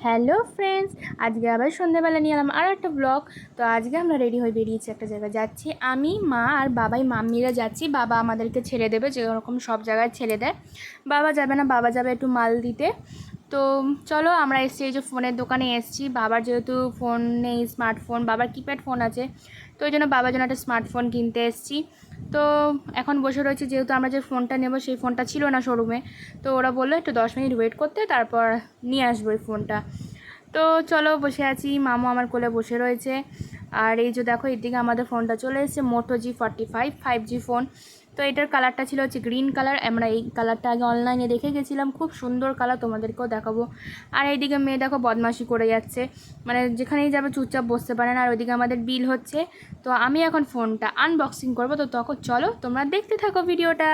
Hello friends, আজকে আবার সন্ধ্যাবেলা নিয়ে এলাম আর একটা ব্লগ। তো আজকে আমরা রেডি হয়ে বেরিয়েছি, একটা জায়গায় যাচ্ছি। আমি, মা আর বাবাই মাম্মিরা যাচ্ছি। বাবা আমাদেরকে ছেড়ে দেবে, যেরকম সব জায়গায় ছেড়ে দেয়। বাবা যাবে না, বাবা যাবে একটু মাল দিতে। তো চলো, আমরা এসছি এই যে ফোনের দোকানে এসছি। বাবার যেহেতু ফোন নেই, স্মার্টফোন, বাবার কিপ্যাড ফোন আছে, তো ওই জন্য বাবার জন্য একটা স্মার্টফোন কিনতে এসছি। তো এখন বসে রয়েছে, যেহেতু আমরা যে ফোনটা নেব সেই ফোনটা ছিল না শোরুমে। তো ওরা বললো একটু 10 মিনিট ওয়েট করতে, তারপর নিয়ে আসবো এই ফোনটা। তো চলো, বসে আছি, মামু আমার কোলে বসে রয়েছে। আর এই যে দেখো, এদিকে আমাদের ফোনটা চলে এসেছে, মোটো G45 5G ফোন। তো এটার কালারটা ছিল হচ্ছে গ্রিন কালার। আমরা এই কালারটা আগে অনলাইনে দেখে গেছিলাম, খুব সুন্দর কালার, তোমাদেরকেও দেখাবো। আর এইদিকে মেয়ে দেখো বদমাশি করে যাচ্ছে, মানে যেখানেই যাবে চুপচাপ বসতে পারে না। আর ওইদিকে আমাদের বিল হচ্ছে। তো আমি এখন ফোনটা আনবক্সিং করবো, তো তখন চলো তোমরা দেখতে থাকো ভিডিওটা।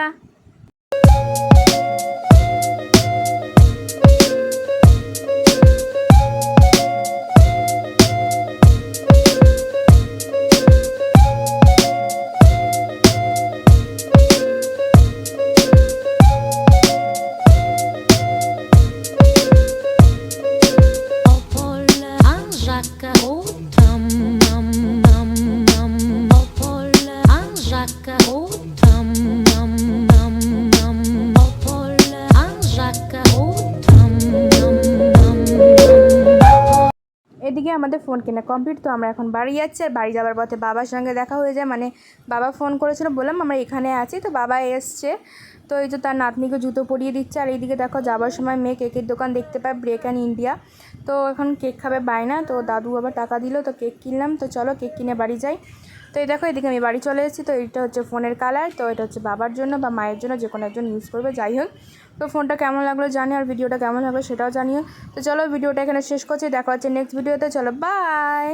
এদিকে আমাদের ফোন কেনা কমপ্লিট। তো আমরা এখন বাড়ি যাচ্ছি, আর বাড়ি যাওয়ার পথে বাবার সঙ্গে দেখা হয়ে যায়। মানে বাবা ফোন করেছিল, বললাম আমরা এখানে আছি, তো বাবা এসছে। তো এই যে তার নাতনিকে জুতো পরিয়ে দিচ্ছে। আর এইদিকে দেখো, যাওয়ার সময় মেয়ে কেকের দোকান দেখতে পায়, ব্রেক অ্যান্ড ইন্ডিয়া। তো এখন কেক খাবে বায়না, তো দাদু আবার টাকা দিল, তো কেক কিনলাম। তো চলো কেক কিনে বাড়ি যাই। তো এই দেখো, এদিকে আমি বাড়ি চলে এসেছি। তো এটা হচ্ছে ফোনের কালার। তো এটা হচ্ছে বাবার জন্য বা মায়ের জন্য, যে কোনো একজন ইউজ করবে, যাই হোক। তো ফোনটা কেমন লাগলো জানি, আর ভিডিওটা কেমন লাগলো সেটাও জানিও। তো চলো, ভিডিওটা এখানে শেষ করছি, দেখা হচ্ছে নেক্সট ভিডিওতে। চলো, বাই।